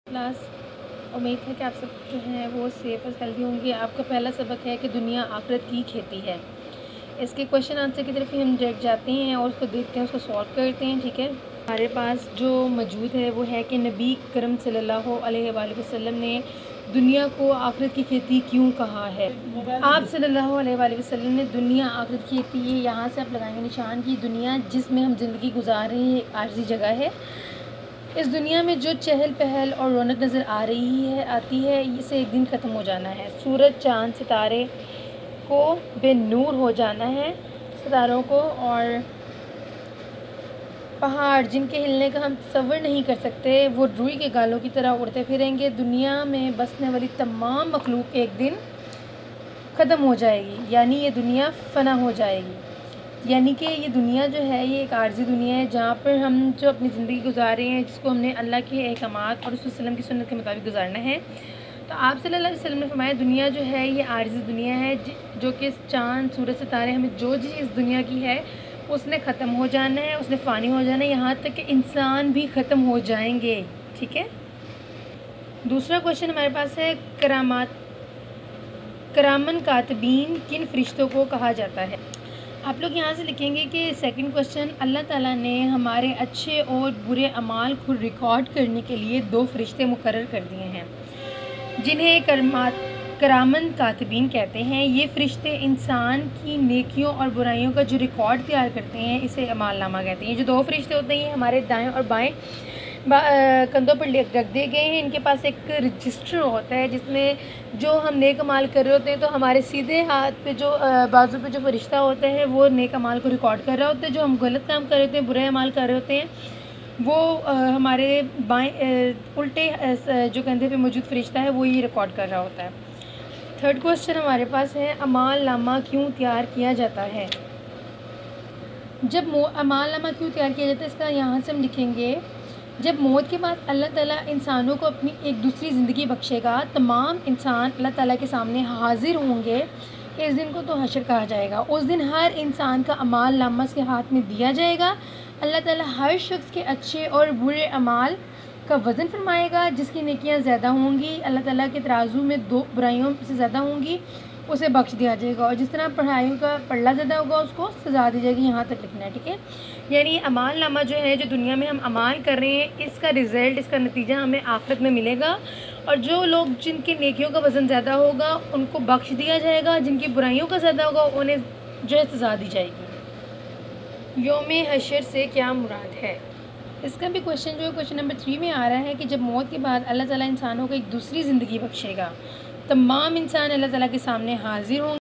Class उम्मीद है कि आप सब जो हैं वो सेफ़ और हेल्दी होंगे। आपका पहला सबक है कि दुनिया आखिरत की खेती है। इसके क्वेश्चन आंसर की तरफ ही हम डायरेक्ट जाते हैं और उसको देखते हैं, उसको सॉल्व करते हैं। ठीक है, हमारे पास जो मौजूद है वो है कि नबी करम सल्लल्लाहु अलैहि वसल्लम ने दुनिया को आखिरत की खेती क्यों कहा है। आप सल्लल्लाहु अलैहि वसल्लम ने दुनिया आखिरत की खेती, ये यहाँ से आप लगाएंगे निशान की दुनिया जिसमें हम ज़िंदगी गुजार रहे हैं एक आर्जी जगह है। इस दुनिया में जो चहल पहल और रौनक नज़र आ रही है आती है, इसे एक दिन ख़त्म हो जाना है। सूरज चाँद सितारे को बेनूर हो जाना है, सितारों को, और पहाड़ जिनके हिलने का हम तसव्वुर नहीं कर सकते वो रुई के गालों की तरह उड़ते फिरेंगे। दुनिया में बसने वाली तमाम मखलूक एक दिन ख़त्म हो जाएगी, यानी ये दुनिया फ़ना हो जाएगी। यानी कि ये दुनिया जो है ये एक आर्जी दुनिया है जहाँ पर हम जो अपनी ज़िंदगी गुजार रहे हैं, जिसको हमने अल्लाह के अहकामात और रसूल सल्लल्लाहु अलैहि वसल्लम की सुन्नत के मुताबिक गुजारना है। तो आप सल्लल्लाहु अलैहि वसल्लम ने फरमाया दुनिया जो है ये आर्जी दुनिया है, जो कि चाँद सूरज सितारे हमें जो चीज़ इस दुनिया की है उसने ख़त्म हो जाना है, उसने फ़ानी हो जाना है, यहाँ तक कि इंसान भी ख़त्म हो जाएंगे। ठीक है, दूसरा क्वेश्चन हमारे पास है करामन कातबीन किन फरिश्तों को कहा जाता है। आप लोग यहाँ से लिखेंगे कि सेकंड क्वेश्चन, अल्लाह ताला ने हमारे अच्छे और बुरे अमाल को रिकॉर्ड करने के लिए 2 फरिश्ते मुकर्रर कर दिए हैं जिन्हें करामन कातबीन कहते हैं। ये फरिश्ते इंसान की नेकियों और बुराइयों का जो रिकॉर्ड तैयार करते हैं इसे अमाल नामा कहते हैं। ये जो 2 फरिश्ते होते हैं ये हमारे दाएं और बाएं कंधों पर रख दिए गए हैं। इनके पास एक रजिस्टर होता है जिसमें जो हम नेक अमाल कर रहे होते हैं तो हमारे सीधे हाथ पे जो बाजू पे जो फरिश्ता होता है वो नेक अमाल को रिकॉर्ड कर रहा होता है। जो हम गलत काम कर रहे होते हैं, बुरे अमाल कर रहे होते हैं, वो हमारे बाएं उल्टे जो कंधे पे मौजूद फरिश्ता है वो ये रिकॉर्ड कर रहा होता है। थर्ड क्वेश्चन हमारे पास है अमाल नामा क्यों तैयार किया जाता है। जब अमाल नामा क्यों तैयार किया जाता है इसका यहाँ से हम लिखेंगे, जब मौत के बाद अल्लाह ताला इंसानों को अपनी एक दूसरी ज़िंदगी बख्शेगा, तमाम इंसान अल्लाह ताला के सामने हाजिर होंगे। इस दिन को तो हशर कहा जाएगा। उस दिन हर इंसान का अमाल नामा उसके हाथ में दिया जाएगा। अल्लाह ताला हर शख्स के अच्छे और बुरे अमाल का वज़न फरमाएगा। जिसकी नेकियां ज़्यादा होंगी अल्लाह ताला के तराजू में 2 बुराइयों से ज़्यादा होंगी उसे बख्श दिया जाएगा, और जिस तरह पढ़ाइयों का पल्ला ज़्यादा होगा उसको सज़ा दी जाएगी। यहाँ तक लिखना है। ठीक है, यानी अमाल नामा जो है, जो दुनिया में हम अमाल कर रहे हैं, इसका रिज़ल्ट, इसका नतीजा हमें आखिरत में मिलेगा। और जो लोग जिनकी नेकियों का वज़न ज़्यादा होगा उनको बख्श दिया जाएगा, जिनकी बुराइयों का ज़्यादा होगा उन्हें जो है सज़ा दी जाएगी। यौम हशर से क्या मुराद है, इसका भी क्वेश्चन जो है क्वेश्चन नंबर 3 में आ रहा है कि जब मौत के बाद अल्लाह ताला इंसानों को एक दूसरी ज़िंदगी बख्शेगा, तमाम इंसान अल्लाह ताला के सामने हाजिर होंगे।